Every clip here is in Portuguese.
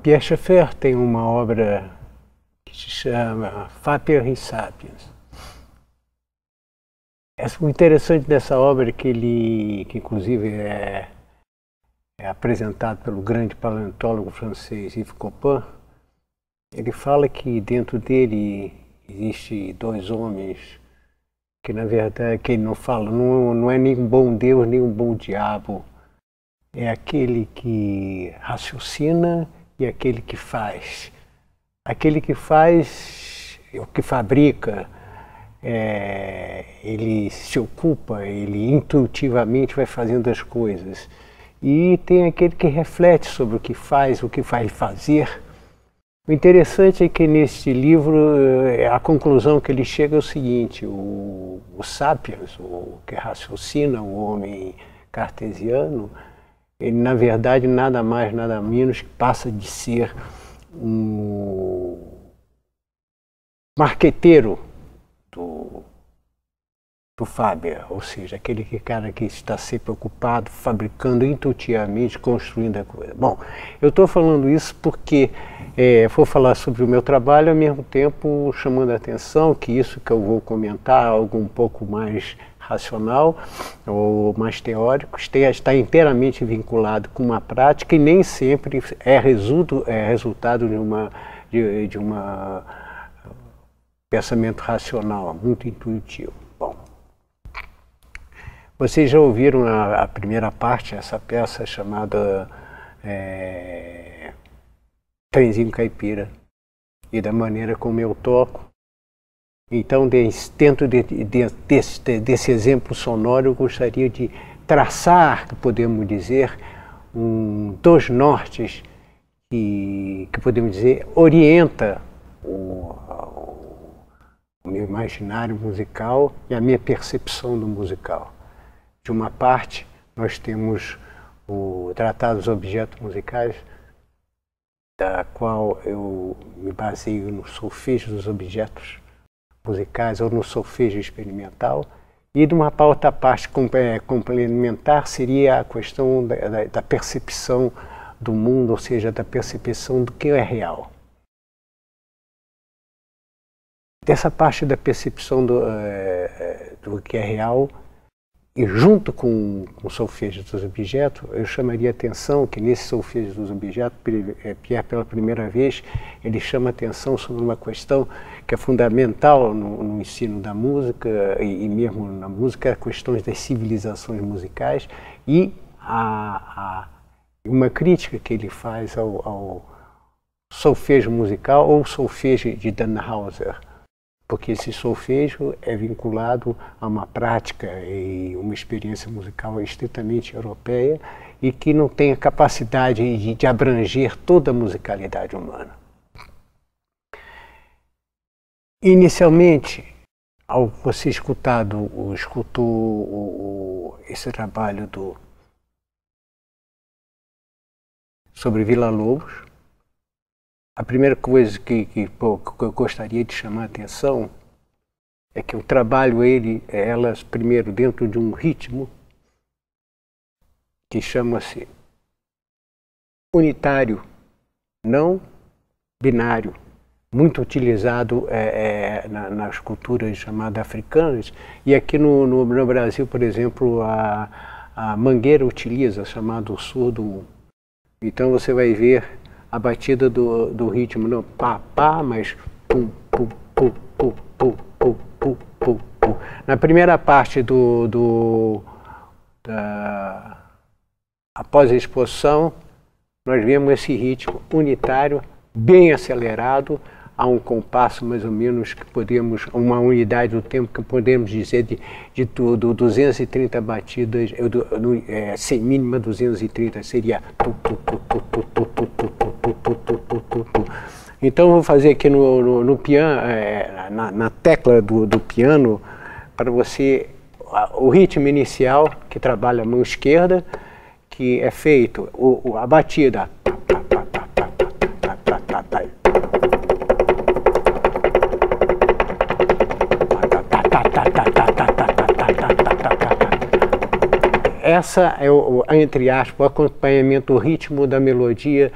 Pierre Schaeffer tem uma obra que se chama Faber e Sapiens. O interessante dessa obra é que que inclusive é apresentado pelo grande paleontólogo francês Yves Coppin. Ele fala que dentro dele existe dois homens que, na verdade, que ele não fala, não é nem um bom Deus nem um bom diabo. É aquele que raciocina e aquele que faz. Aquele que faz, o que fabrica, ele se ocupa, ele intuitivamente vai fazendo as coisas. E tem aquele que reflete sobre o que faz, o que vai fazer. O interessante é que neste livro a conclusão que ele chega é o seguinte: o Sapiens, o que raciocina, o homem cartesiano, ele na verdade nada mais, nada menos que passa de ser um marqueteiro do Faber, ou seja, aquele cara que está sempre ocupado, fabricando intuitivamente, construindo a coisa. Bom, eu estou falando isso porque vou falar sobre o meu trabalho, ao mesmo tempo chamando a atenção que isso que eu vou comentar, algo um pouco mais racional ou mais teórico, está inteiramente vinculado com uma prática e nem sempre é resultado de um pensamento racional, muito intuitivo. Bom, vocês já ouviram a primeira parte, essa peça chamada Trenzinho Caipira, e da maneira como eu toco. Então, dentro desse exemplo sonoro, eu gostaria de traçar, podemos dizer, dois nortes que podemos dizer, orienta o meu imaginário musical e a minha percepção do musical. De uma parte, nós temos o Tratado dos Objetos Musicais, da qual eu me baseio no solfejo dos objetos musicais ou no solfejo experimental, e de uma outra parte complementar seria a questão da percepção do mundo, ou seja, da percepção do que é real. Dessa parte da percepção do que é real, e junto com o solfejo dos objetos, eu chamaria a atenção que nesse solfejo dos objetos, Pierre, pela primeira vez, ele chama a atenção sobre uma questão que é fundamental no ensino da música e mesmo na música, as questões das civilizações musicais e uma crítica que ele faz ao solfejo musical ou solfejo de Dannhauser, porque esse solfejo é vinculado a uma prática e uma experiência musical estritamente europeia e que não tem a capacidade de abranger toda a musicalidade humana. Inicialmente, ao você escutou esse trabalho sobre Villa-Lobos, a primeira coisa que eu gostaria de chamar a atenção é que eu trabalho elas primeiro dentro de um ritmo que chama-se unitário, não binário, muito utilizado nas culturas chamadas africanas, e aqui no Brasil, por exemplo, a Mangueira utiliza, chamado surdo. Então você vai ver a batida do ritmo, não pá, pá, mas pum, pum, pum, pum, pum, pum, pum, pum, pum. Na primeira parte após a exposição, nós vemos esse ritmo unitário, bem acelerado, a um compasso mais ou menos que podemos, uma unidade do tempo que podemos dizer de 230 batidas, sem mínima 230, seria. Então vou fazer aqui no piano, na tecla do piano, para você, o ritmo inicial, que trabalha a mão esquerda, que é feito, a batida. Essa é entre aspas, o acompanhamento, o ritmo da melodia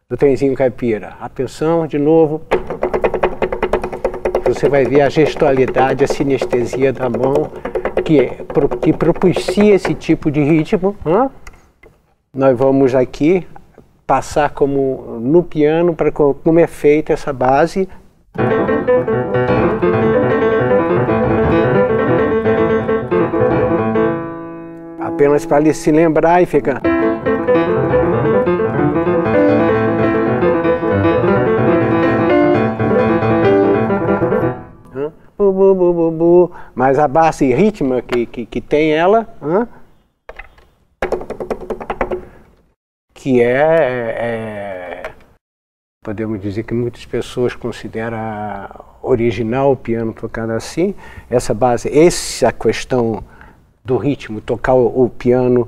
do trenzinho caipira. Atenção, de novo. Você vai ver a gestualidade, a sinestesia da mão que propicia esse tipo de ritmo. Nós vamos aqui passar como no piano para como é feita essa base. Apenas para ele se lembrar e fica. Mas a base rítmica que tem ela, que podemos dizer que muitas pessoas consideram original o piano tocado assim, essa base, essa questão do ritmo, tocar o piano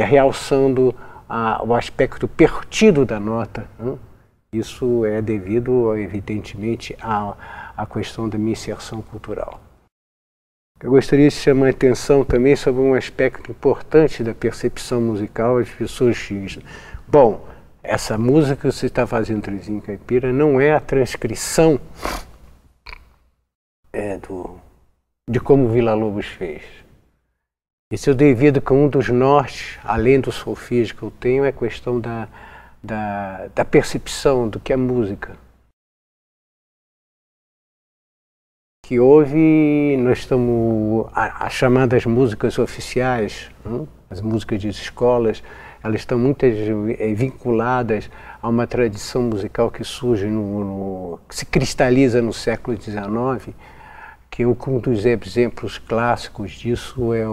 realçando o aspecto percutido da nota. Isso é devido, evidentemente, à questão da minha inserção cultural. Eu gostaria de chamar a atenção também sobre um aspecto importante da percepção musical. As pessoas dizem, bom, essa música que você está fazendo, Trenzinho Caipira, não é a transcrição de como Villa-Lobos fez. Isso eu devido que um dos nortes, além do solfejo que eu tenho, é a questão da percepção do que é música. Que houve, nós estamos, as chamadas músicas oficiais, as músicas de escolas, elas estão muitas vinculadas a uma tradição musical que surge, que se cristaliza no século XIX, que um dos exemplos clássicos disso é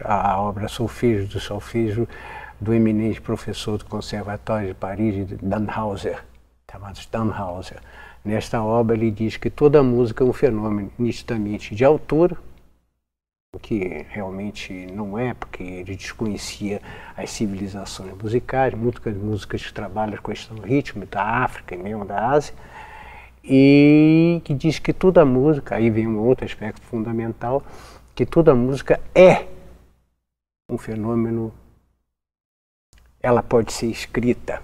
a obra Solfejo do eminente professor do Conservatório de Paris, Tannhäuser, chamado Tannhäuser. Nesta obra ele diz que toda música é um fenômeno nitidamente de autor, o que realmente não é, porque ele desconhecia as civilizações musicais, muitas músicas que trabalham com a questão do ritmo da África e mesmo da Ásia, e que diz que toda música, aí vem um outro aspecto fundamental, que toda música é um fenômeno, ela pode ser escrita,